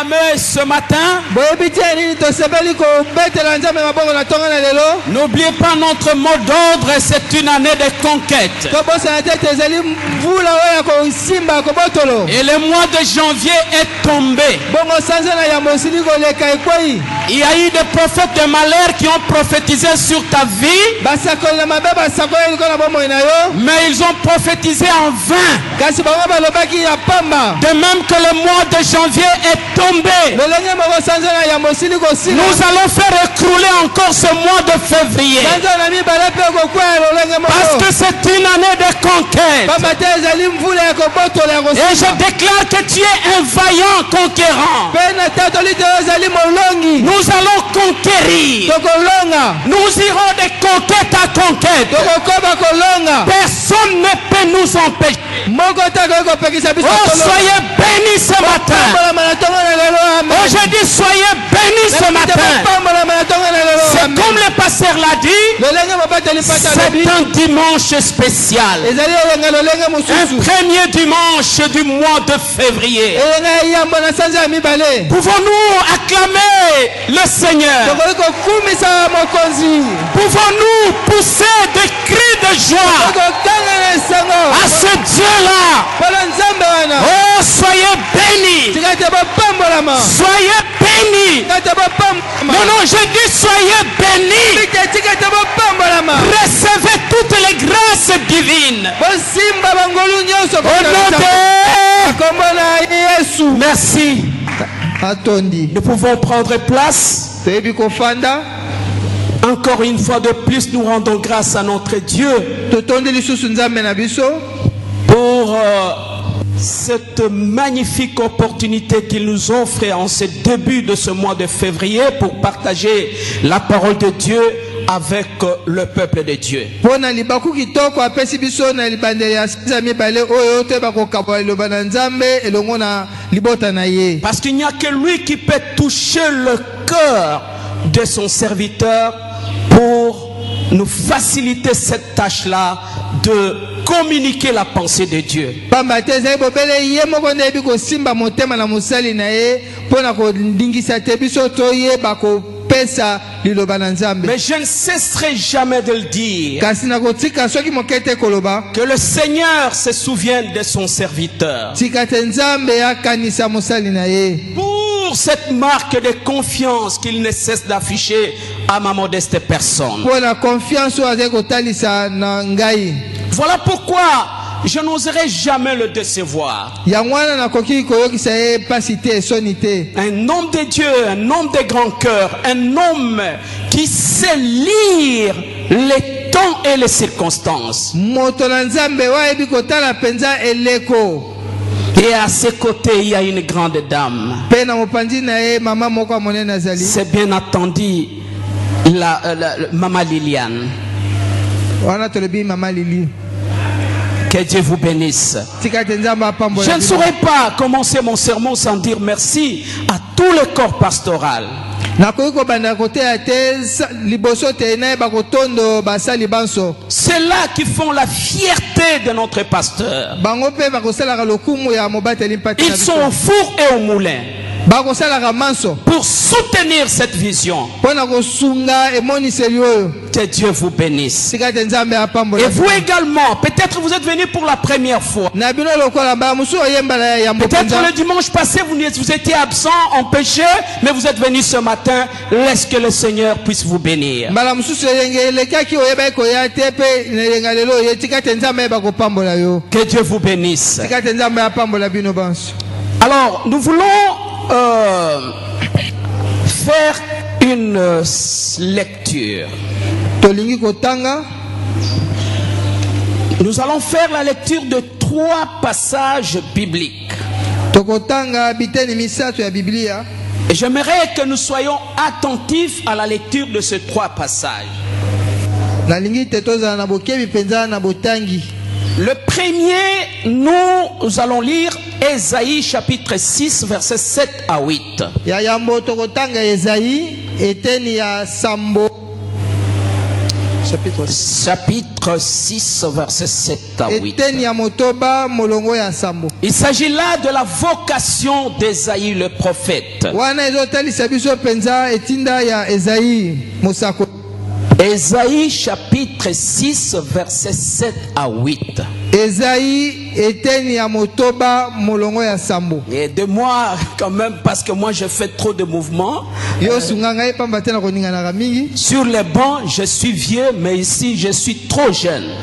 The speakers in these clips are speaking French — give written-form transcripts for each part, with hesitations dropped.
acclamer ce matin. N'oubliez pas notre mot d'ordre, c'est une année de conquête. Et le mois de janvier est tombé. Il y a eu des prophètes de malheur qui ont prophétisé sur ta vie, mais ils ont prophétisé en vain. De même que le mois de janvier est tombé, nous allons faire écrouler encore ce mois de février, parce que c'est une année de conquête. Et je déclare que tu es un vaillant conquérant. Nous allons conquérir. Nous irons de conquête à conquête. Personne ne peut nous empêcher. Oh, soyez bénis ce matin. Oh, je dis soyez bénis ce matin. C'est comme le pasteur l'a dit, c'est un dimanche spécial. Un premier dimanche du mois de février. Pouvons-nous acclamer le Seigneur? Pouvons-nous pousser des cris de joie à ce Dieu-là? Oh, soyez bénis. Soyez bénis. Non, non, je dis soyez bénis. Recevez toutes les grâces divines. Au nom de... Merci. Nous pouvons prendre place. Encore une fois de plus, nous rendons grâce à notre Dieu pour cette magnifique opportunité qu'il nous offre en ce début de ce mois de février pour partager la parole de Dieu avec le peuple de Dieu. Parce qu'il n'y a que lui qui peut toucher le cœur de son serviteur pour nous faciliter cette tâche-là de communiquer la pensée de Dieu. Mais je ne cesserai jamais de le dire que le Seigneur se souvienne de son serviteur. Pour cette marque de confiance qu'il ne cesse d'afficher à ma modeste personne. Voilà pourquoi je n'oserais jamais le décevoir. Un homme de Dieu, un homme de grand cœur, un homme qui sait lire les temps et les circonstances. Et à ses côtés, il y a une grande dame. C'est bien entendu la Maman Liliane. Que Dieu vous bénisse. Je ne saurais pas commencer mon sermon sans dire merci à tout le corps pastoral. C'est là qui font la fierté de notre pasteur. Ils sont au four et au moulin pour soutenir cette vision. Que Dieu vous bénisse. Et vous également, peut-être vous êtes venus pour la première fois. Peut-être le dimanche passé vous étiez absent en péché, mais vous êtes venus ce matin. Laisse que le Seigneur puisse vous bénir. Que Dieu vous bénisse. Alors, nous voulons faire une lecture. Nous allons faire la lecture de 3 passages bibliques. Et j'aimerais que nous soyons attentifs à la lecture de ces 3 passages. Le premier, nous allons lire Ésaïe chapitre 6, versets 7 à 8. chapitre 6, verset 7 à 8. Il s'agit là de la vocation d'Ésaïe le prophète. Ésaïe chapitre 6, verset 7 à 8. Et de moi quand même, parce que moi je fais trop de mouvements. Sur les bancs je suis vieux, mais ici je suis trop jeune.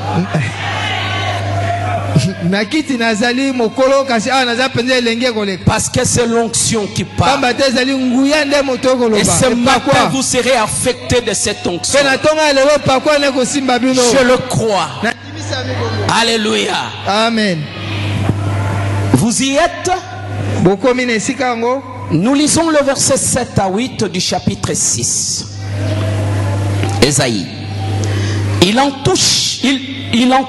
Parce que c'est l'onction qui parle. Et ce matin vous serez affecté de cette onction. Je le crois. Alléluia. Amen. Vous y êtes? Nous lisons le verset 7 à 8 du chapitre 6. Ésaïe. Il en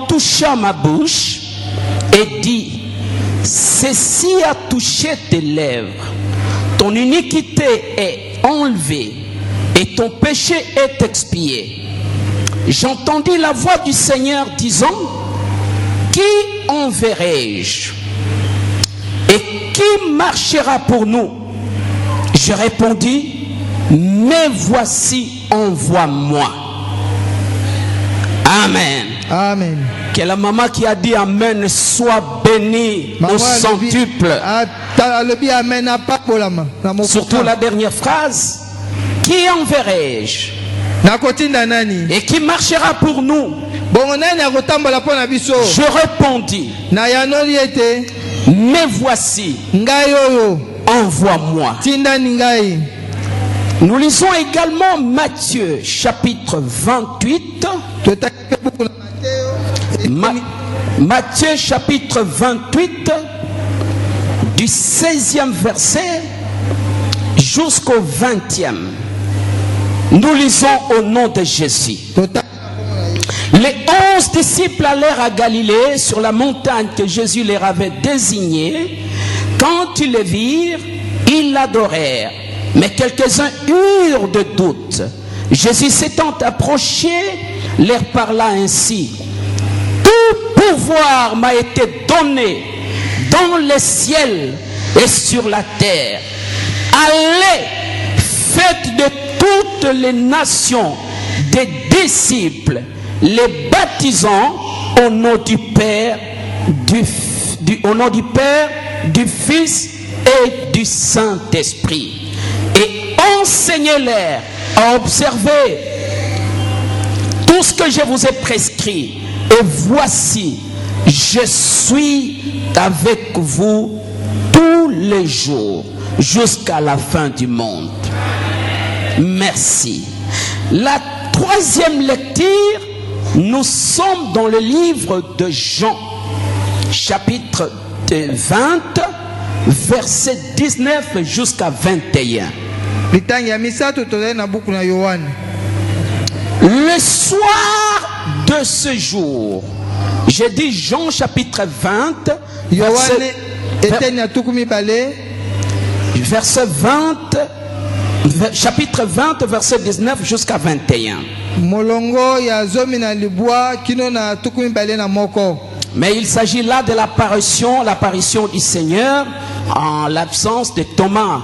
toucha ma bouche et dit: ceci a touché tes lèvres, ton iniquité est enlevée et ton péché est expié. J'entendis la voix du Seigneur disant: qui enverrai-je et qui marchera pour nous? Je répondis: mais voici, envoie-moi. Amen. Amen. Que la maman qui a dit Amen soit bénie au centuple. Surtout la dernière phrase: qui enverrai-je et qui marchera pour nous? Je répondis: mais voici, envoie-moi. Nous lisons également Matthieu chapitre 28. Matthieu chapitre 28 du 16e verset jusqu'au 20e. Nous lisons au nom de Jésus. Les 11 disciples allèrent à Galilée sur la montagne que Jésus leur avait désignée. Quand ils les virent, ils l'adorèrent. Mais quelques-uns eurent de doutes. Jésus s'étant approché, leur parla ainsi: tout pouvoir m'a été donné dans les ciels et sur la terre. Allez, faites de toutes les nations des disciples, les baptisant au nom du Père, du Fils et du Saint-Esprit, et enseignez-leur à observer tout ce que je vous ai prescrit. Et voici, je suis avec vous tous les jours jusqu'à la fin du monde. Merci. La troisième lecture, nous sommes dans le livre de Jean, chapitre 20, verset 19 jusqu'à 21. Le soir de ce jour, j'ai dit Jean chapitre 20, chapitre 20, verset 19 jusqu'à 21. Mais il s'agit là de l'apparition du Seigneur en l'absence de Thomas.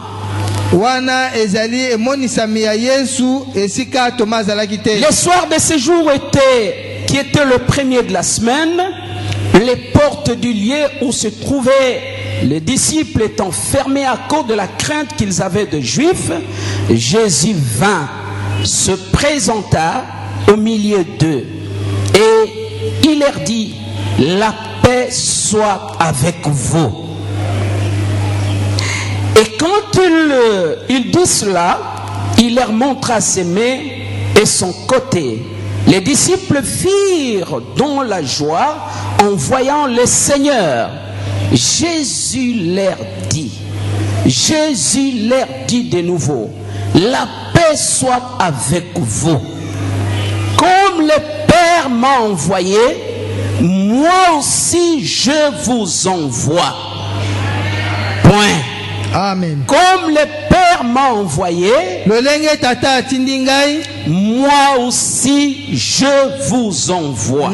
Le soir de ce jour qui était le premier de la semaine, les portes du lieu où se trouvaient les disciples étant fermés à cause de la crainte qu'ils avaient des Juifs, Jésus vint, se présenta au milieu d'eux et il leur dit: la paix soit avec vous. Et quand il dit cela, il leur montra ses mains et son côté. Les disciples firent donc la joie en voyant le Seigneur. Jésus leur dit de nouveau: la paix soit avec vous. Comme le Père m'a envoyé, moi aussi je vous envoie. Point. Amen. Comme le Père père m'a envoyé, moi aussi je vous envoie.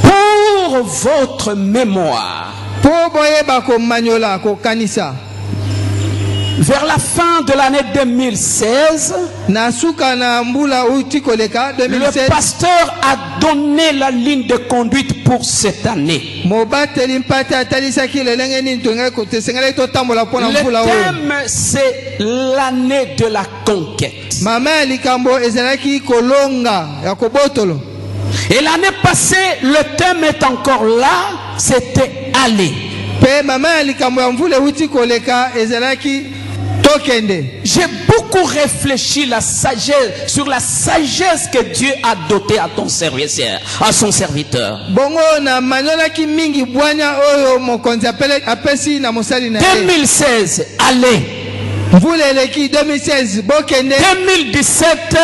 Pour votre mémoire. Vers la fin de l'année 2016, le pasteur a donné la ligne de conduite pour cette année. Le thème, c'est l'année de la conquête. Et l'année passée, le thème est encore là, c'était aller. J'ai beaucoup réfléchi sur la sagesse que Dieu a dotée à ton serviteur, à son serviteur. 2016, allez. 2017,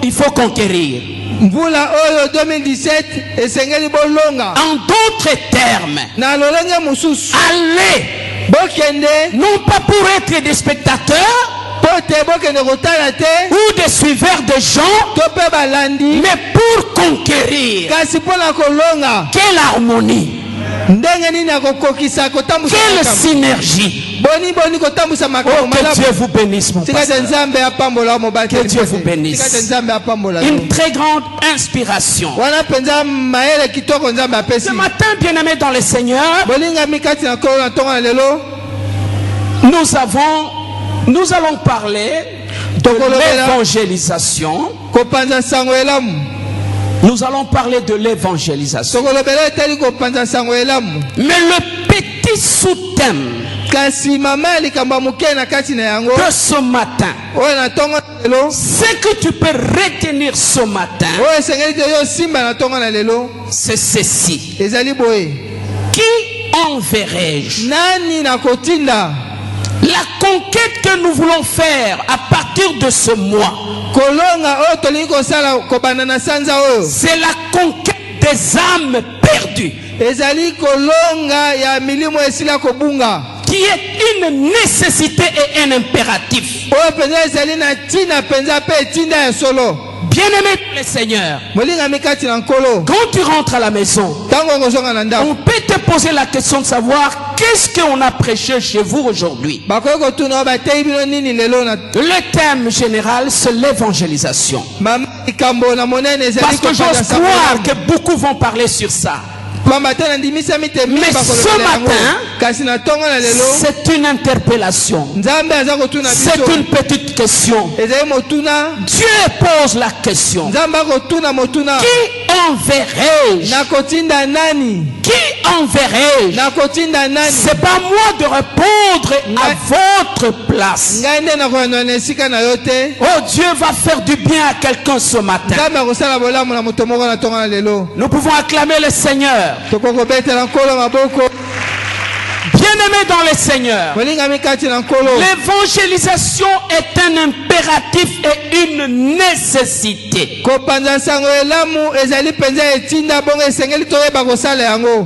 il faut conquérir. En d'autres termes, allez. Non pas pour être des spectateurs ou des suiveurs de gens, mais pour conquérir. Quelle harmonie, quelle synergie. Oh, que Dieu vous bénisse, mon pasteur. Que Dieu vous bénisse. Une très grande inspiration. Ce matin, bien-aimés dans le Seigneur, nous allons parler de l'évangélisation. Nous allons parler de l'évangélisation. Mais le petit sous-thème de ce matin, ce que tu peux retenir ce matin, c'est ceci. Qui enverrai-je? La conquête que nous voulons faire à partir de ce mois, c'est la conquête des âmes perdues, qui est une nécessité et un impératif. Bien-aimé le Seigneur, quand tu rentres à la maison, on peut te poser la question de savoir qu'est-ce qu'on a prêché chez vous aujourd'hui. Le thème général, c'est l'évangélisation. Parce que j'ose croire que beaucoup vont parler sur ça. Mais ce matin, c'est une interpellation. C'est une petite question. Dieu pose la question. Qui enverrai-je? Qui enverrai-je? C'est pas moi de répondre à votre place. Oh, Dieu va faire du bien à quelqu'un ce matin. Nous pouvons acclamer le Seigneur. Bien-aimé dans le Seigneur, l'évangélisation est un impératif et une nécessité.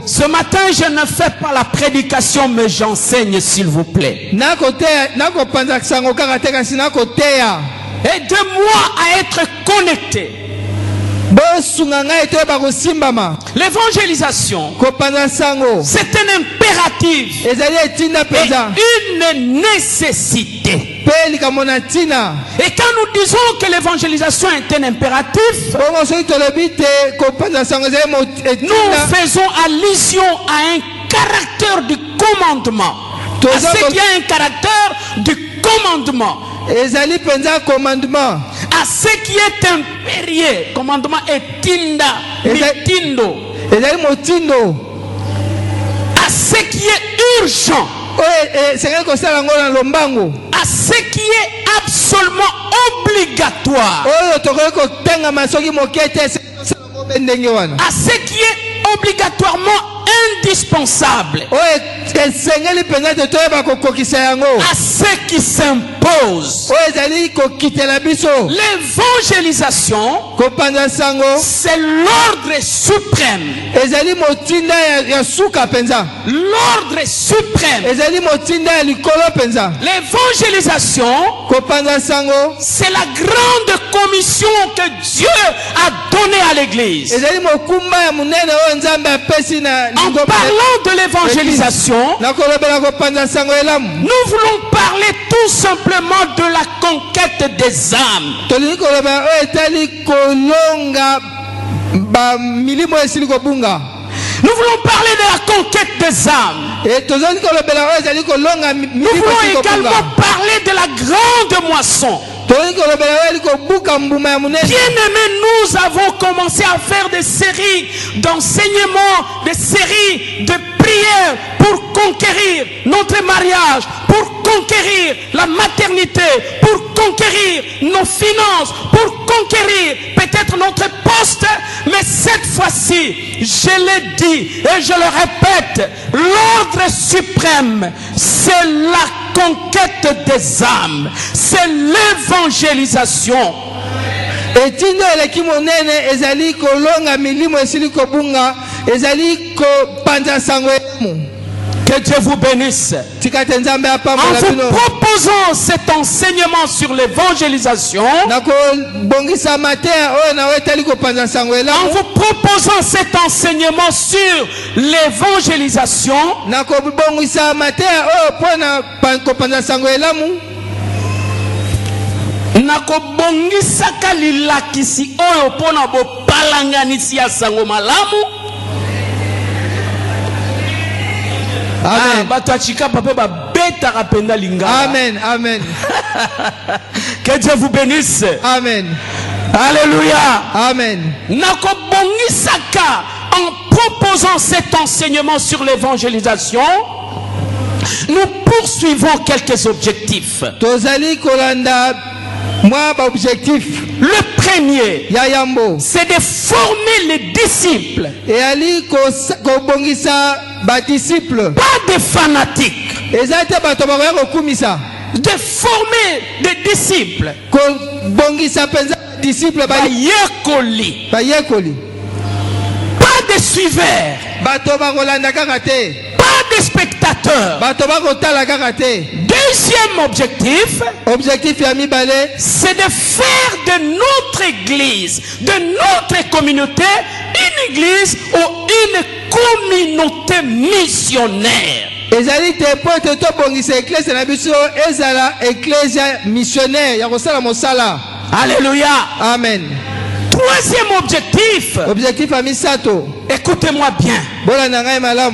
Ce matin, je ne fais pas la prédication, mais j'enseigne, s'il vous plaît. Aide-moi à être connecté. L'évangélisation, c'est un impératif et une nécessité. Et quand nous disons que l'évangélisation est un impératif, nous faisons allusion à un caractère du commandement. À ce qu'il y a un caractère du commandement. À ce qui est impérieux, commandement est tinda, mitindo. À ce qui est urgent, à ce qui est absolument obligatoire, à ce qui est obligatoirement indispensable, à à ceux qui s'imposent. L'évangélisation, c'est l'ordre suprême. L'ordre suprême. L'évangélisation, c'est la grande commission que Dieu a donnée à l'Église. En parlant de l'évangélisation, nous voulons parler tout simplement de la conquête des âmes. Nous voulons parler de la conquête des âmes. Nous voulons également parler de la grande moisson. Bien-aimés, nous avons commencé à faire des séries d'enseignements, des séries de prières pour conquérir notre mariage, pour conquérir la maternité, pour conquérir nos finances, pour conquérir peut-être notre poste. Mais cette fois-ci, je l'ai dit et je le répète, l'ordre suprême, c'est la conquête des âmes, c'est l'évangélisation. Que Dieu vous bénisse. En vous proposant cet enseignement sur l'évangélisation, en vous proposant cet enseignement sur l'évangélisation, nakobongisaka lilakisi oyo pona bopalanganisi ya sango malamu. Amen. Amen. Amen. Que Dieu vous bénisse. Amen. Alléluia. Amen. Nakobongisaka, en proposant cet enseignement sur l'évangélisation, nous poursuivons quelques objectifs. Le premier, c'est de former les disciples. Pas des fanatiques. De former des disciples. Pas des suiveurs. Pas des spectateurs. Deuxième objectif, c'est de faire de notre église, de notre communauté, une église ou une communauté missionnaire. Alléluia. Amen. Troisième objectif, écoutez-moi bien.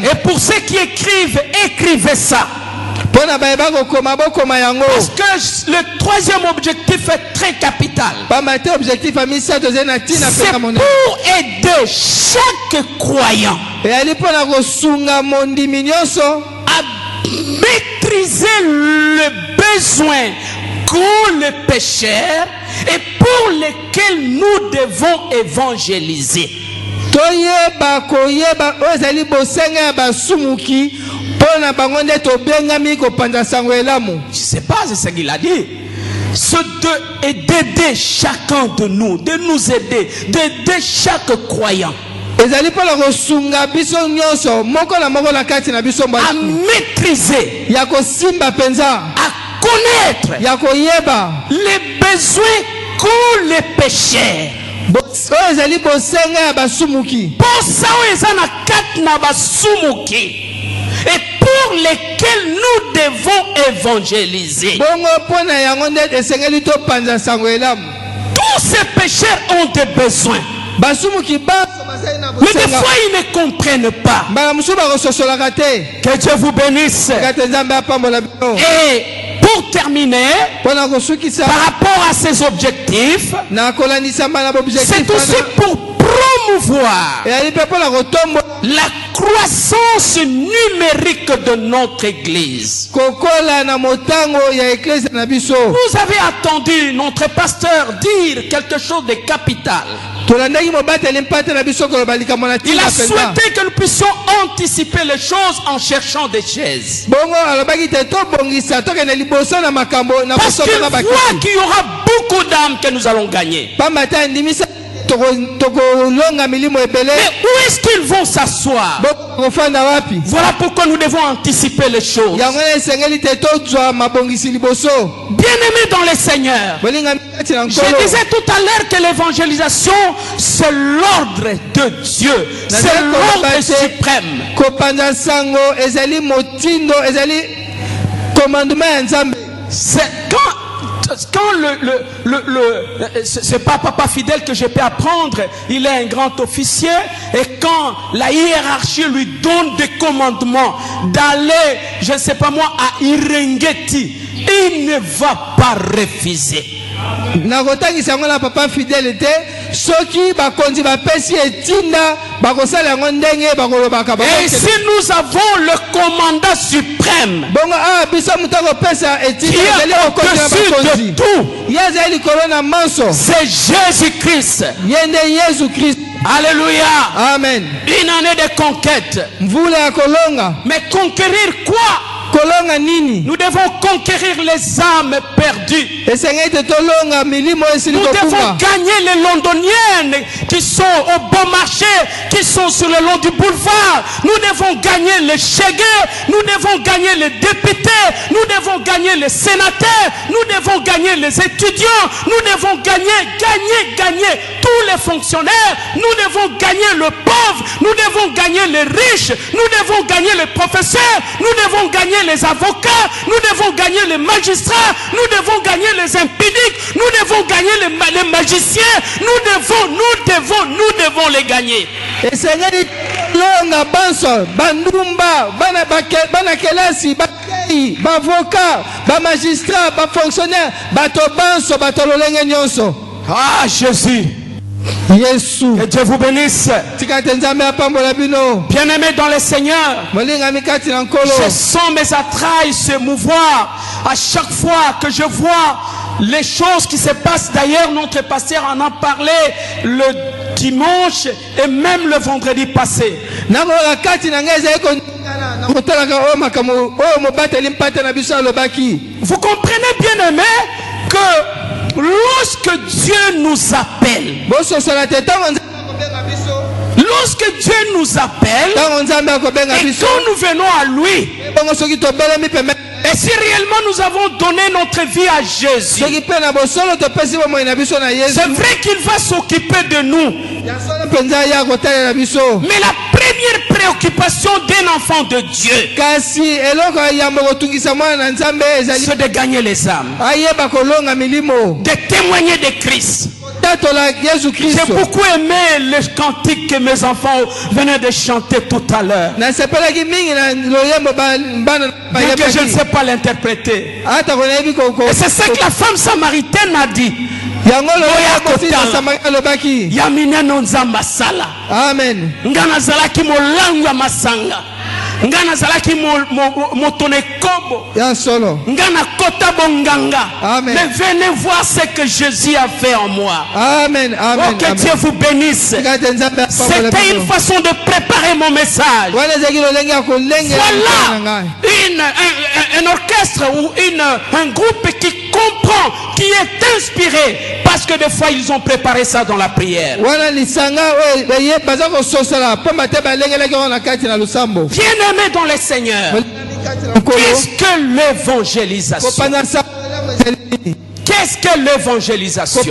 Et pour ceux qui écrivent, écrivez ça. Parce que le troisième objectif est très capital. C'est pour aider chaque croyant à maîtriser le besoin qu'ont les pécheurs et pour lesquels nous devons évangéliser. Je ne sais pas, c'est ce qu'il a dit. Et d'aider chacun de nous, de nous aider, d'aider chaque croyant à maîtriser, à connaître les besoins qu'ont les pécheurs. Et pour lesquels nous devons évangéliser. Tous ces pécheurs ont des besoins. Mais des fois ils ne comprennent pas. Que Dieu vous bénisse. Et pour terminer, par rapport à ces objectifs, c'est aussi pour promouvoir la croissance numérique de notre église. Vous avez entendu notre pasteur dire quelque chose de capital. Il a souhaité que nous puissions anticiper les choses en cherchant des chaises. Parce qu'il voit qu'il y aura beaucoup d'âmes que nous allons gagner. Mais où est-ce qu'ils vont s'asseoir? Voilà pourquoi nous devons anticiper les choses. Bien-aimés dans le Seigneur, je disais tout à l'heure que l'évangélisation, c'est l'ordre de Dieu. C'est l'ordre suprême. C'est quand c'est pas Papa Fidèle que je peux apprendre, il est un grand officier, et quand la hiérarchie lui donne des commandements d'aller, je ne sais pas moi, à Irengeti, il ne va pas refuser. Et si nous avons le commandant suprême qui est au-dessus de tout, c'est Jésus-Christ. Alléluia. Amen. Une année de conquête. Mais conquérir quoi? Nous devons conquérir les âmes perdues. Nous devons gagner les londoniennes qui sont au bon marché, qui sont sur le long du boulevard. Nous devons gagner les chégués, nous devons gagner les députés, nous devons gagner les sénateurs, nous devons gagner les étudiants, nous devons gagner tous les fonctionnaires, nous devons gagner le pauvre, nous devons gagner les riches, nous devons gagner les professeurs, nous devons gagner les avocats, nous devons gagner les magistrats, nous devons gagner les impudiques, nous devons gagner les magiciens, nous devons les gagner. Et c'est longa banso, bandumba, banakelasi, bavocat, magistrat, fonctionnaire, batobanso, batololenge nyonso. Ah Jésus. Que Dieu vous bénisse. Bien-aimés dans le Seigneur, je sens mes entrailles se mouvoir à chaque fois que je vois les choses qui se passent. D'ailleurs, notre pasteur en a parlé le dimanche et même le vendredi passé. Vous comprenez, bien-aimés, que lorsque Dieu nous appelle, et quand nous venons à lui, et si réellement nous avons donné notre vie à Jésus, c'est vrai qu'il va s'occuper de nous. Mais la première préoccupation d'un enfant de Dieu, c'est de gagner les âmes, de témoigner de Christ. J'ai beaucoup aimé les cantiques que mes enfants venaient de chanter tout à l'heure. Bien que je ne sais pas l'interpréter. Et c'est ce que la femme samaritaine a dit. Amen. Ngana zalaki molangu masanga. Ngana zalaki motone kobo. Ngana kota bonganga. Mais venez voir ce que Jésus a fait en moi. Amen. Amen. Oh, que Dieu vous bénisse. C'était une façon de préparer mon message. Voilà un orchestre ou un groupe qui comprend, qui est inspiré, parce que des fois ils ont préparé ça dans la prière. Bien-aimés dans le Seigneur, qu'est-ce que l'évangélisation? Qu'est-ce que l'évangélisation?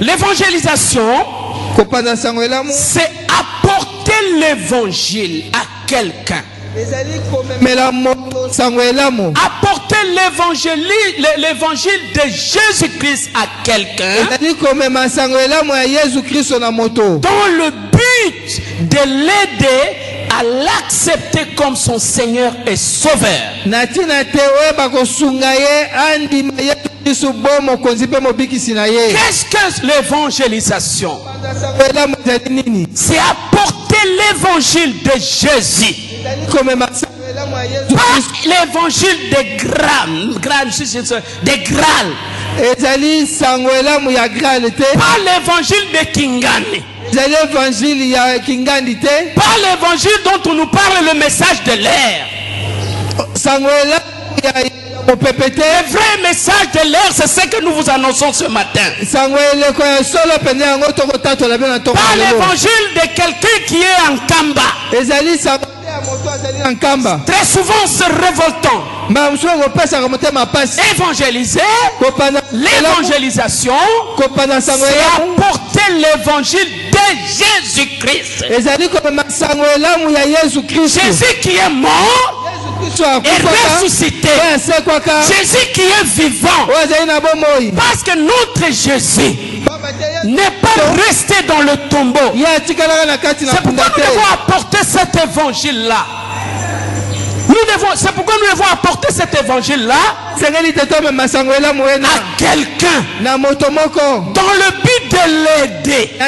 L'évangélisation, c'est apporter l'évangile à quelqu'un. Apporter l'évangile de Jésus-Christ à quelqu'un dans le but de l'aider à l'accepter comme son Seigneur et Sauveur. Qu'est-ce que l'évangélisation? C'est apporter l'évangile de Jésus Pas l'évangile des Graal, des Graal. Pas l'évangile de Kingani. Pas l'évangile dont on nous parle, le message de l'air. Le vrai message de l'air, c'est ce que nous vous annonçons ce matin. Pas l'évangile de quelqu'un qui est en Kamba. Très souvent c'est révoltant. Évangéliser, l'évangélisation, c'est apporter l'évangile de Jésus-Christ. Jésus qui est mort et ressuscité. Jésus qui est vivant. Parce que notre Jésus n'est pas resté dans le tombeau. C'est pourquoi nous devons apporter cet évangile-là. C'est pourquoi nous devons apporter cet évangile-là à quelqu'un dans le but de l'aider à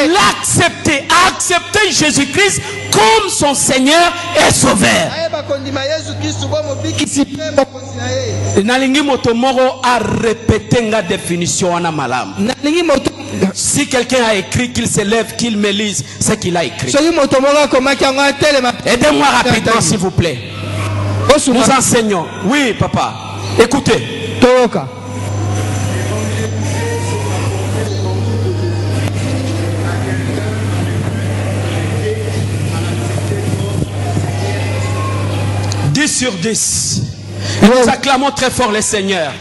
l'accepter, à accepter Jésus-Christ comme son Seigneur et Sauveur. Nalingi motomoro a répété la définition en malam. Si quelqu'un a écrit, qu'il se lève, qu'il me lise ce qu'il a écrit. Aidez-moi rapidement s'il vous plaît. Nous enseignons. Oui papa, écoutez. Sur 10. Nous acclamons très fort le Seigneur.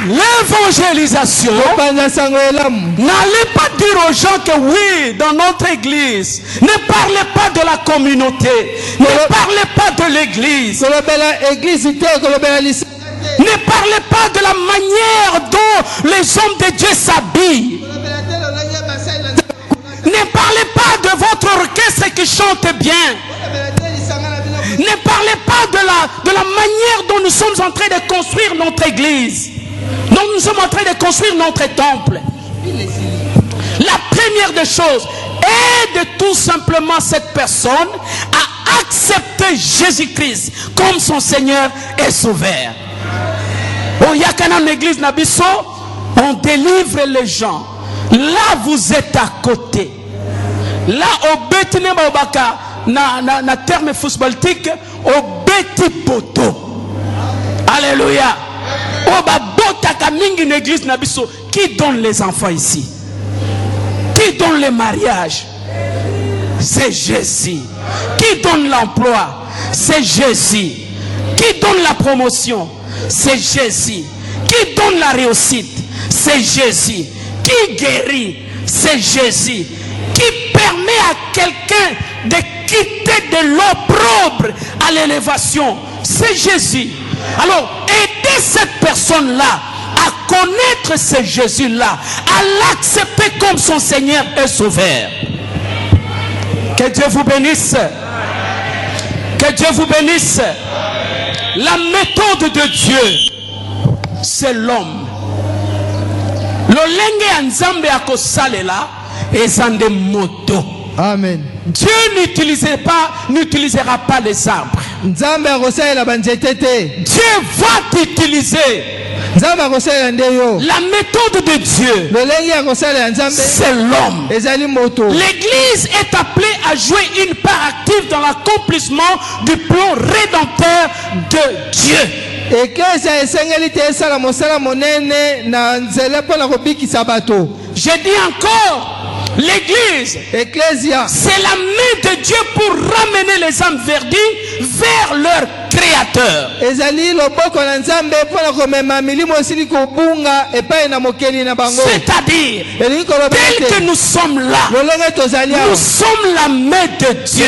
L'évangélisation, n'allez pas dire aux gens que oui, dans notre église, ne parlez pas de la communauté, ne parlez pas de l'église, ne parlez pas de la manière dont les hommes de Dieu s'habillent, ne parlez pas de votre orchestre qui chante bien. Ne parlez pas de la manière dont nous sommes en train de construire notre église, dont nous sommes en train de construire notre temple. La première des choses est de tout simplement cette personne à accepter Jésus-Christ comme son Seigneur et Sauveur. Bon, il y a qu'un en église Nabiso, on délivre les gens. Là, vous êtes à côté. Là, au Bétine Baobaka, na terme footballistique, au Beti Poto. Alléluia. Au Babota Kamingi l'église Nabiso. Qui donne les enfants ici? Qui donne les mariages? C'est Jésus. Qui donne l'emploi? C'est Jésus. Qui donne la promotion? C'est Jésus. Qui donne la réussite? C'est Jésus. Qui guérit? C'est Jésus. Qui permet à quelqu'un de quitter de l'opprobre à l'élévation? C'est Jésus. Alors, aidez cette personne-là à connaître ce Jésus-là, à l'accepter comme son Seigneur et Sauveur. Que Dieu vous bénisse. Que Dieu vous bénisse. La méthode de Dieu, c'est l'homme. Lolenge anzambe akosalela ezande moto. Amen. Dieu n'utilisera pas les arbres. Dieu va t'utiliser. La méthode de Dieu, c'est l'homme. L'église est appelée à jouer une part active dans l'accomplissement du plan rédempteur de Dieu. Je dis encore, l'église, c'est la main de Dieu pour ramener les âmes perdues vers leur Créateur. C'est-à-dire, tel que nous sommes là, nous sommes la main de Dieu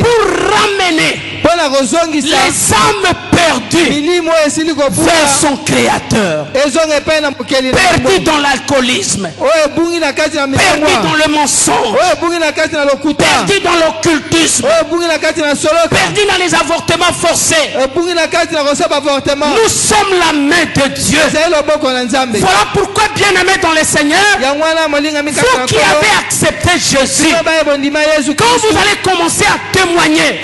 pour ramener les âmes perdues perdu vers son créateur, perdu dans l'alcoolisme, perdu dans le mensonge, perdu dans l'occultisme, perdu dans les avortements forcés. Nous sommes la main de Dieu. Voilà pourquoi, bien-aimés dans le Seigneur, vous qui avez accepté Jésus, quand vous allez commencer à témoigner,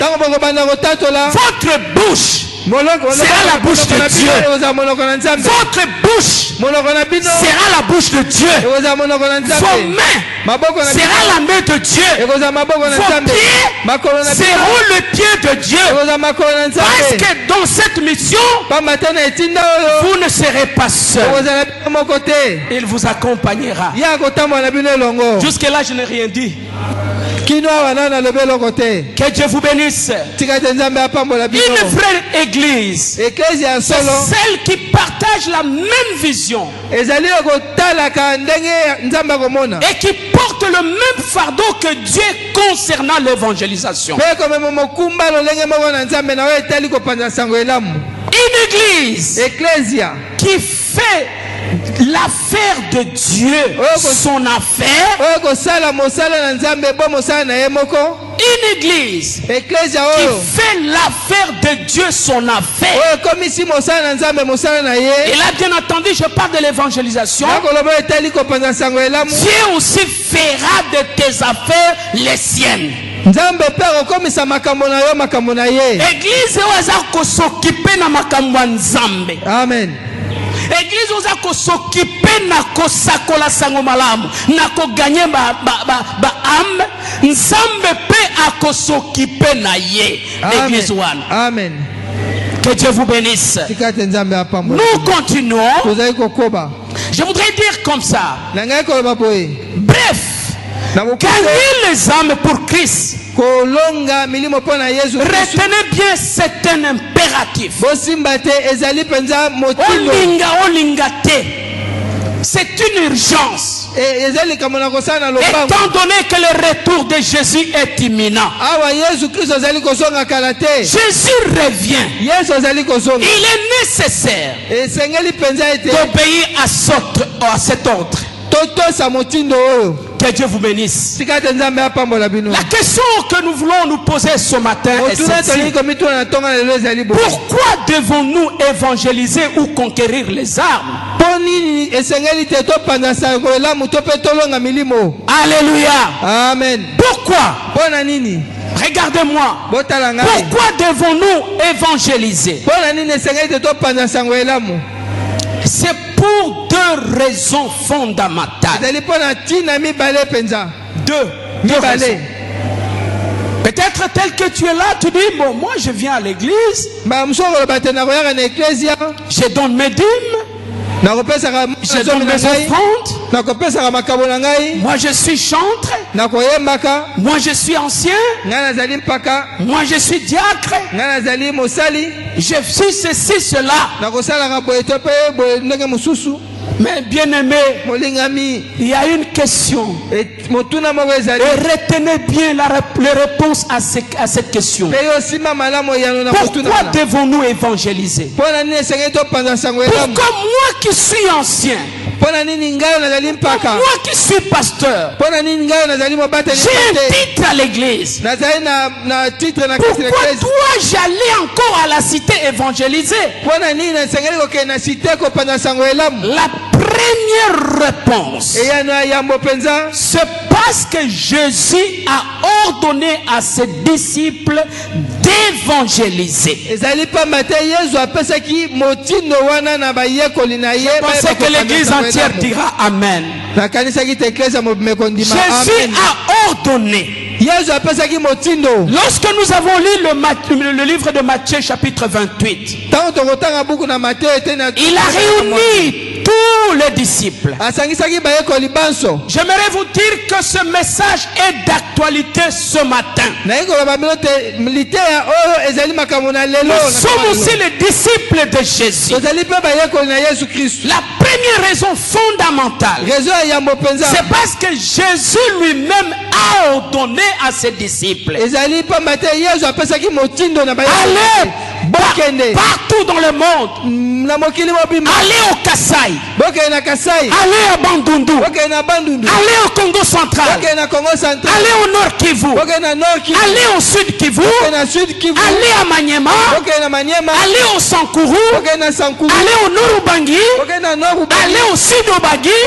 votre bouche sera la bouche de Dieu. Votre bouche sera la bouche de Dieu. Vos mains sera la main de Dieu. Vos pieds seront le pied de Dieu. Parce que dans cette mission, vous ne serez pas seul. Il vous accompagnera. Jusque là, je n'ai rien dit. Que Dieu vous bénisse. Une vraie église, c'est celle qui partage la même vision et qui porte le même fardeau que Dieu concernant l'évangélisation. Une église qui fait l'affaire de Dieu son affaire. Une église qui fait l'affaire de Dieu son affaire. Et là, bien entendu, je parle de l'évangélisation. Dieu aussi fera de tes affaires les siennes. Église oza s'occuper na makambo nzambe. Amen. Église oza s'occuper na kosakola sango malamu na ko gagner ba âme nzambe pe a s'occuper na ye. Église wana. Amen. Que Dieu vous bénisse. Nous continuons. Je voudrais dire comme ça. Bref, gagner les âmes pour Christ. Retenez bien, c'est un impératif. C'est une urgence. Étant donné que le retour de Jésus est imminent. Jésus revient. Il est nécessaire d'obéir à cet ordre. Que Dieu vous bénisse. La question que nous voulons nous poser ce matin est celle-ci. Pourquoi devons-nous évangéliser ou conquérir les armes? Alléluia. Amen. Pourquoi? Regardez-moi. Pourquoi devons-nous évangéliser? C'est pour deux raisons fondamentales. Deux raisons. Peut-être tel que tu es là, tu dis, bon, moi je viens à l'église, je donne mes dîmes, je donne mes offrandes, moi je suis chantre, moi je suis ancien, moi je suis diacre, je suis ceci, cela. Mais bien aimé, il y a une question. Et retenez bien les réponses à cette question. Pourquoi devons-nous évangéliser? Pourquoi moi qui suis ancien, moi qui suis pasteur, j'ai un titre à l'église, pourquoi dois-je aller encore à la cité évangéliser? La première réponse, c'est parce que Jésus a ordonné à ses disciples d'évangéliser. Je pensais que l'église entière dira Amen. Jésus a ordonné. Lorsque nous avons lu le livre de Matthieu chapitre 28, il a réuni tous les disciples. J'aimerais vous dire que ce message est d'actualité ce matin. Nous sommes aussi les disciples de Jésus. La première raison fondamentale, c'est parce que Jésus lui-même a ordonné à ses disciples. Allez partout dans le monde. Allez au Kasai. Allez à Bandundu. Allez au Congo central. Allez au Nord Kivu. Allez au Sud Kivu. Allez à Maniema. Allez au Sankuru. Allez au Nord Ubangi. Allez au Sud Ubangi.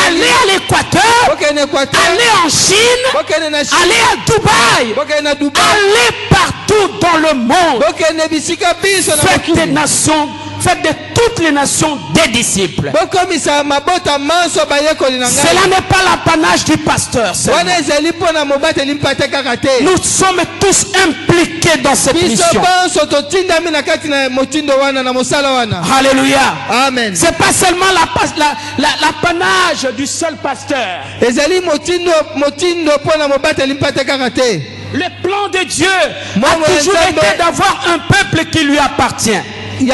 Allez à l'Équateur. Allez en Chine. Allez à Dubaï. Allez partout dans le monde. Faites des nations, faites de toutes les nations des disciples. Cela n'est pas l'apanage du pasteur. Nous sommes tous impliqués dans cette mission. Alléluia. Amen. C'est pas seulement l'apanage du seul pasteur. Le plan de Dieu a toujours été d'avoir un peuple qui lui appartient. Le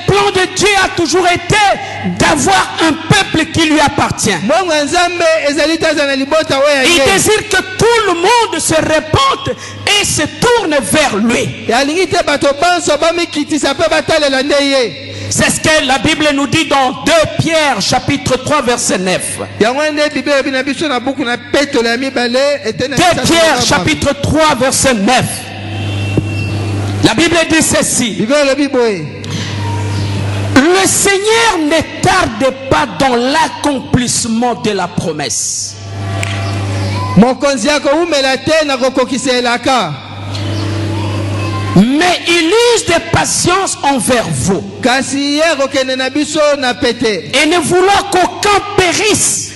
plan de Dieu a toujours été d'avoir un peuple qui lui appartient. Il désire que tout le monde se répande et se tourne vers lui. C'est ce que la Bible nous dit dans 2 Pierre chapitre 3 verset 9. 2 Pierre chapitre 3 verset 9. La Bible dit ceci. Le Seigneur ne tarde pas dans l'accomplissement de la promesse. Mais il use de patience envers vous. Et ne voulant qu'aucun périsse,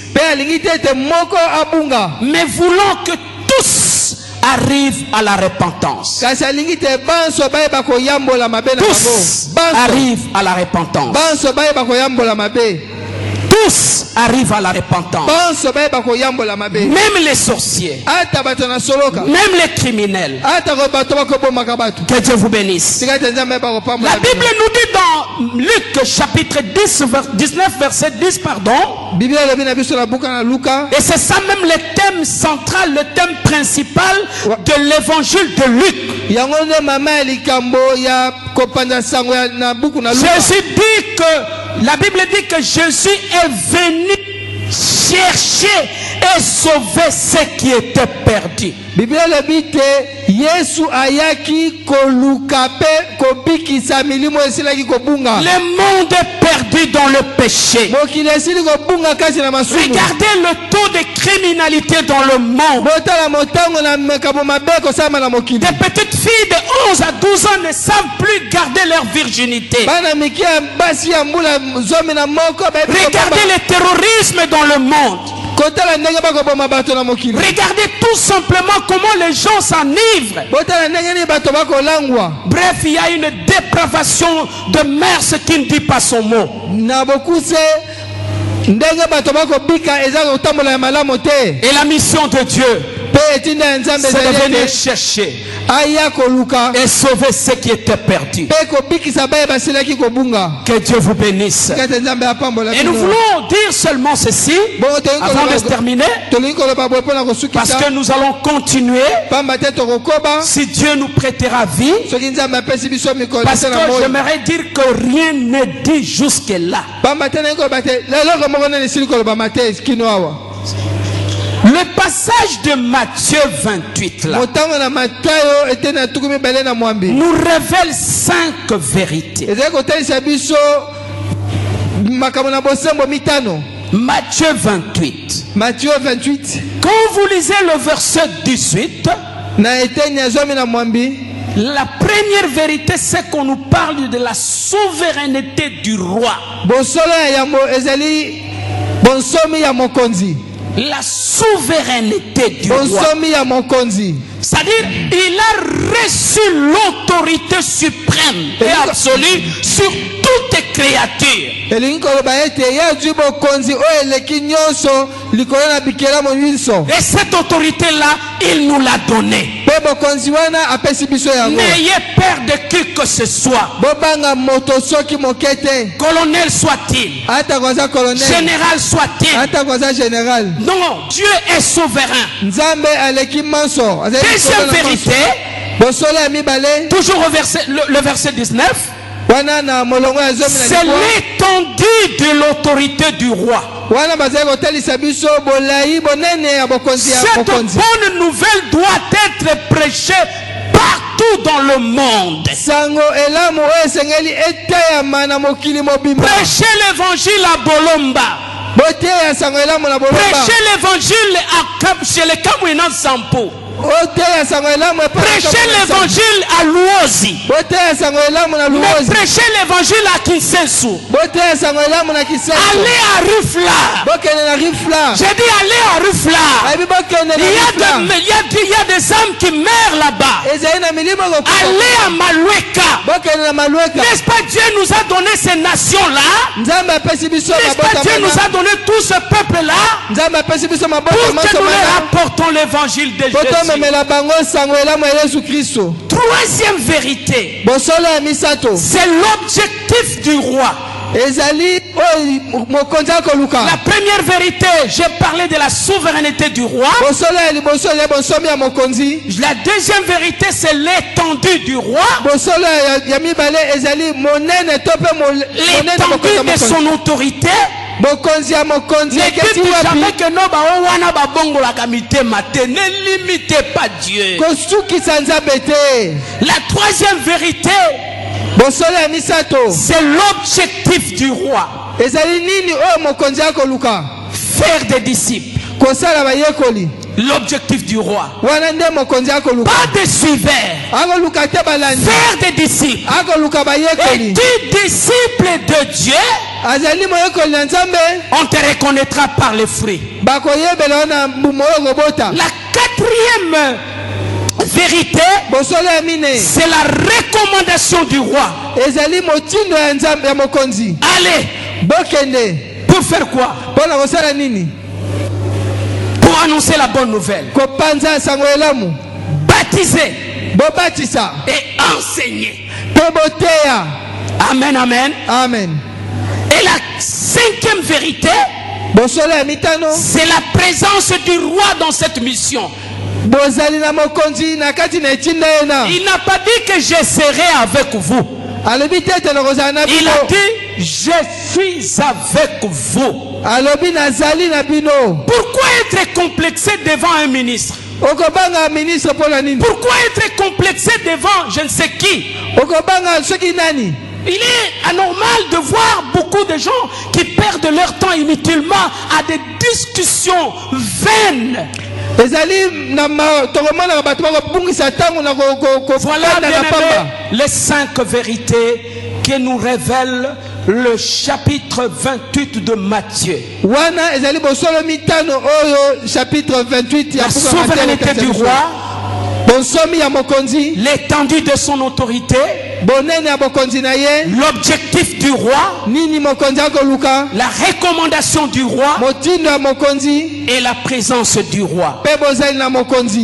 mais voulant que tous arrivent à la repentance. Tous arrivent à la repentance. Tous arrivent à la repentance. Même les sorciers. Même les criminels. Que Dieu vous bénisse. La Bible nous dit dans Luc chapitre 19 verset 10 pardon. Et c'est ça même le thème central, le thème principal de l'évangile de Luc. Jésus dit que la Bible dit que Jésus est venu chercher et sauver ceux qui étaient perdus. Le monde est perdu dans le péché. Regardez le taux de criminalité dans le monde. Des petites filles de 11 à 12 ans ne savent plus garder leur virginité. Regardez le terrorisme dans le monde. Regardez tout simplement comment les gens s'enivrent. Bref, il y a une dépravation de mœurs qui ne dit pas son mot. Et la mission de Dieu, c'est de venir chercher et sauver ceux qui étaient perdus. Que Dieu vous bénisse. Et nous voulons dire seulement ceci avant de terminer, parce que nous allons continuer si Dieu nous prêtera vie, parce que j'aimerais dire que rien n'est dit jusque là. Le passage de Matthieu 28 là nous révèle 5 vérités. Matthieu 28. Quand vous lisez le verset 18, la première vérité, c'est qu'on nous parle de la souveraineté du roi. La souveraineté du roi. C'est-à-dire, il a reçu l'autorité suprême et absolue sur toutes les créatures. Et cette autorité-là, il nous l'a donnée. N'ayez peur de qui que ce soit. Colonel soit-il, général soit-il. Non, Dieu est souverain. Deuxième vérité, toujours le verset 19. C'est l'étendue de l'autorité du roi. Cette bonne nouvelle doit être prêchée partout dans le monde. Prêchez l'évangile à Bolomba. Prêchez l'évangile chez les Kamouinan Sampo. Prêchez l'évangile à Luozi. Mais prêchez l'évangile à Kinsensu. Allez à Rufla. J'ai dit allez à Rufla. Il y a des âmes qui meurent là-bas. Allez à Malueka. N'est-ce pas Dieu nous a donné ces nations-là? N'est-ce pas Dieu nous a donné tout ce peuple-là pour que nous leur apportons l'évangile de Jésus? Troisième vérité, c'est l'objectif du roi. La première vérité, j'ai parlé de la souveraineté du roi. La deuxième vérité, c'est l'étendue du roi. L'étendue de son autorité. Ne dites jamais que non, ne limitez pas Dieu. La troisième vérité, c'est l'objectif du roi. Faire des disciples. L'objectif du roi. Pas de suiveurs. Faire des disciples. Et tu disciple de Dieu, on te reconnaîtra par les fruits. La quatrième vérité, c'est la recommandation du roi. Allez. Pour faire quoi? Pour annoncer la bonne nouvelle. Baptiser et enseigner. Amen, amen. Amen. Et la cinquième vérité, c'est la présence du roi dans cette mission. Il n'a pas dit que je serai avec vous. Il a dit je suis avec vous. Pourquoi être complexé devant un ministre? Pourquoi être complexé devant je ne sais qui? Il est anormal de voir beaucoup de gens qui perdent leur temps inutilement à des discussions vaines. Voilà les 5 vérités que nous révèle le chapitre 28 de Matthieu. La souveraineté du roi, l'étendue de son autorité, l'objectif du roi, la recommandation du roi et la présence du roi.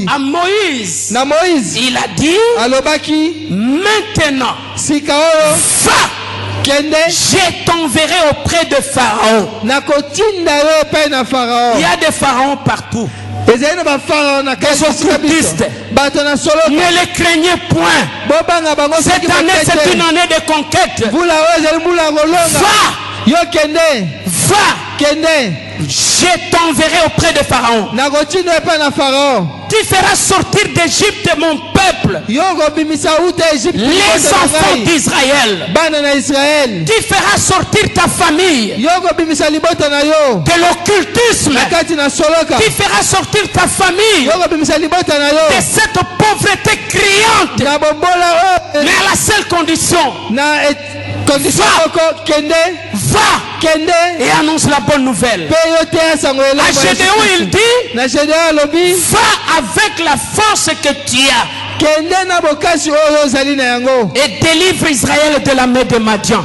À Moïse, il a dit maintenant, va, je t'enverrai auprès de Pharaon. Il y a des pharaons partout. Des occultistes. Ne les craignez point. Cette année c'est une année de conquête. Va, je t'enverrai auprès de Pharaon. Tu feras sortir d'Égypte mon peuple, les enfants d'Israël. Tu feras sortir ta famille de l'occultisme. Tu feras sortir ta famille de cette pauvreté criante. Mais à la seule condition, va et annonce la bonne nouvelle. À Gédéon il dit, va avec la force que tu as et délivre Israël de la main de Madian.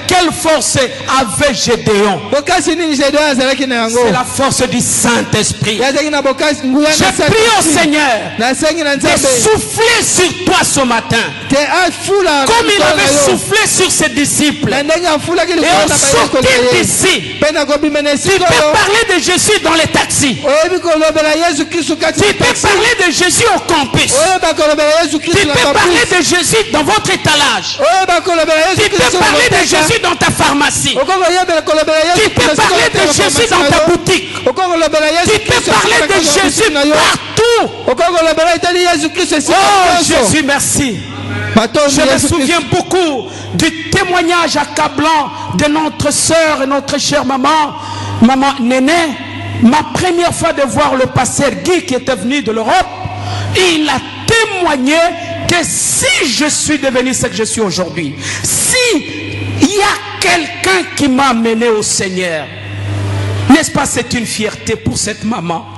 Quelle force avait Gédéon? C'est la force du Saint-Esprit. Je prie au Seigneur de souffler sur toi ce matin, comme il avait soufflé sur ses disciples, et au sortir d'ici, tu peux parler de Jésus dans les taxis, tu peux parler de Jésus au campus, tu peux parler de Jésus dans votre étalage, tu peux parler de Jésus dans ta pharmacie, tu peux parler de Jésus dans ta boutique, tu peux parler de Jésus partout. Oh Jésus, merci. Je me souviens beaucoup du témoignage accablant de notre sœur et notre chère maman Néné. Ma première fois de voir le pasteur Guy qui était venu de l'Europe, il a témoigné que si je suis devenu ce que je suis aujourd'hui, si il y a quelqu'un qui m'a amené au Seigneur, n'est-ce pas, c'est une fierté pour cette maman?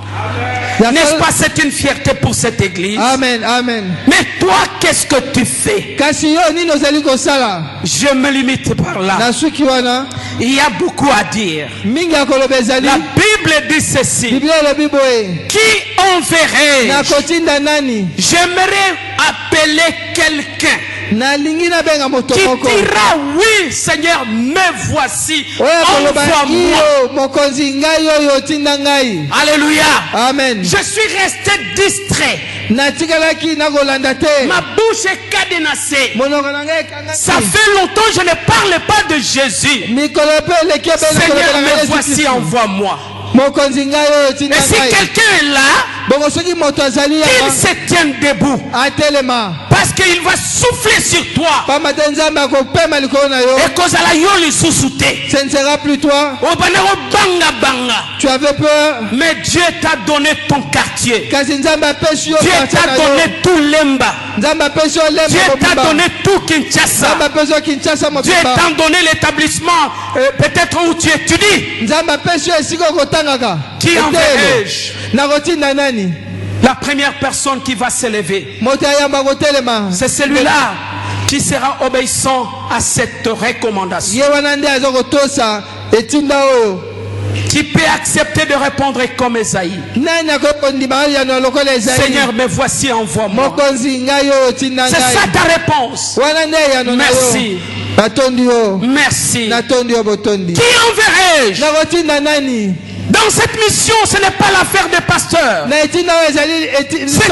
N'est-ce pas, c'est une fierté pour cette église? Amen, amen. Mais toi, qu'est-ce que tu fais? Je me limite par là. Il y a beaucoup à dire. La Bible dit ceci. Qui enverrai-je? J'aimerais appeler quelqu'un qui dira oui, Seigneur, me voici, envoie-moi. Alléluia. Amen. Je suis resté distrait. Ma bouche est cadenassée. Ça fait longtemps que je ne parle pas de Jésus. Seigneur, me voici, envoie-moi. Mais si quelqu'un est là, qu'il se tienne debout, parce qu'il va souffler sur toi, et cause à la yoli sous-souté, ce ne sera plus toi. Tu avais peur, mais Dieu t'a donné ton quartier. Dieu t'a donné tout Lemba. Dieu t'a donné tout Kinshasa. Dieu t'a donné l'établissement peut-être où tu étudies. Qui enverrai-je? La première personne qui va s'élever, c'est celui-là qui sera obéissant à cette recommandation, qui peut accepter de répondre comme Esaïe. Seigneur, me voici, envoie-moi. C'est ça ta réponse. Merci. Merci. Qui enverrai-je? Dans cette mission, ce n'est pas l'affaire des pasteurs. C'est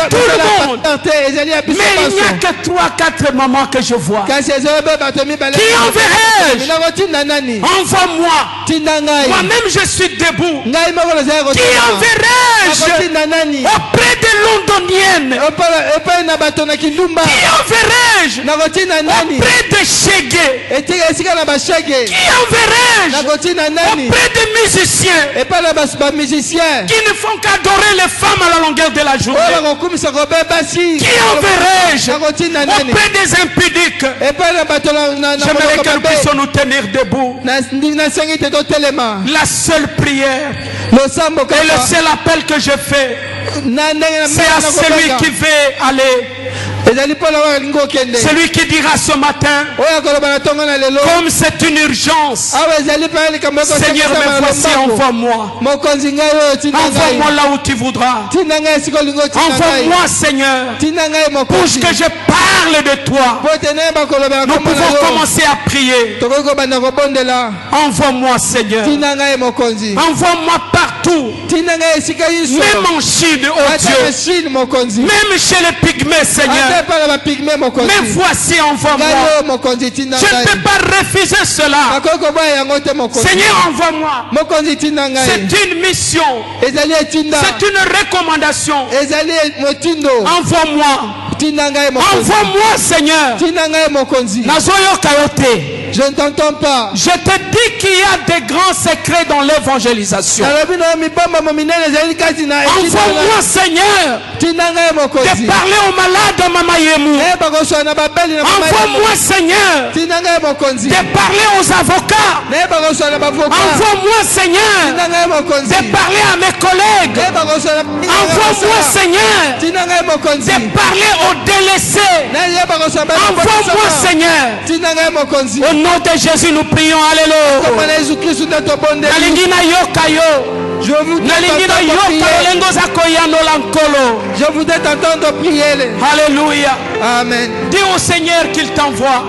tout le monde. Mais il n'y a que 3-4 mamans que je vois. Qui enverrai-je? Envoie-moi. Moi-même, je suis debout. Qui enverrai-je? Auprès des Londoniennes. Qui enverrai-je? Auprès de Chégué. Qui enverrai-je? Auprès des musiciens qui ne font qu'adorer les femmes à la longueur de la journée. Qui enverrai-je? Auprès des impudiques. J'aimerais que nous puissions nous tenir debout. La seule prière et le seul appel que je fais, c'est à celui qui veut aller. Celui qui dira ce matin, comme c'est une urgence, Seigneur, me voici, envoie-moi. Envoie-moi là où tu voudras. Envoie-moi, Seigneur, pour que je parle de toi. Nous pouvons commencer à prier. Envoie-moi, Seigneur. Envoie-moi partout. Même en Chine, oh Dieu. Même chez les pygmées, Seigneur. Mais voici, envoie-moi. Je ne peux pas refuser cela. Seigneur, envoie-moi. C'est une mission. C'est une recommandation. Envoie-moi. Envoie-moi, Seigneur. Nazoyo Kayote. Je ne t'entends pas. Je te dis qu'il y a des grands secrets dans l'évangélisation. Envoie-moi, Seigneur, de parler aux malades de Mama Yemu. Envoie-moi, Seigneur, de parler aux avocats. Envoie-moi, Seigneur, de parler à mes collègues. Envoie-moi, Seigneur, de parler aux délaissés. Envoie-moi, Seigneur. Au nom de Jésus, nous prions. Alléluia. Je voudrais t'entendre prier. Alléluia. Amen. Dis au Seigneur qu'il t'envoie.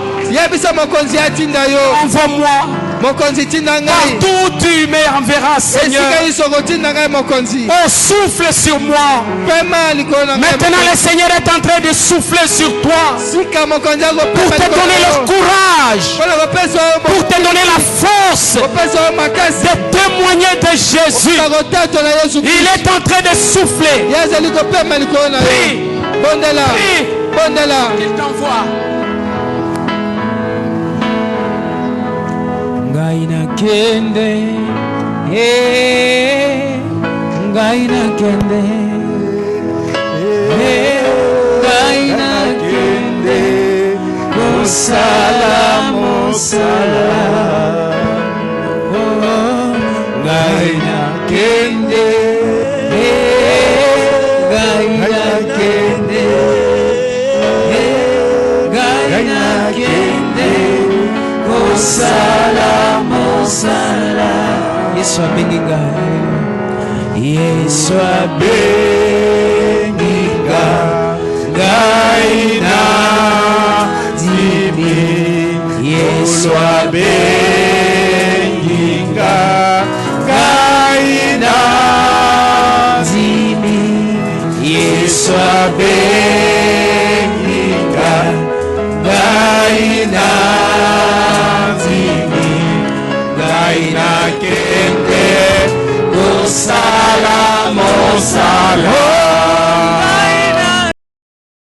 Envoie-moi. Partout où tu m'enverras, Seigneur. Oh, souffle sur moi. Maintenant, le Seigneur est en train de souffler sur toi pour te donner le courage, pour te donner la force de témoigner de Jésus. Il est en train de souffler. Prie. Il t'envoie. Ngaina kende, ngaina kende, ngaina kende, mosala, ngaina kende, ngaina kende, ngaina kende, mosala. Yesu abenginga, Yesu abenginga, ngaina zimi. Yesu abenginga, ngaina zimi. Yesu abenginga.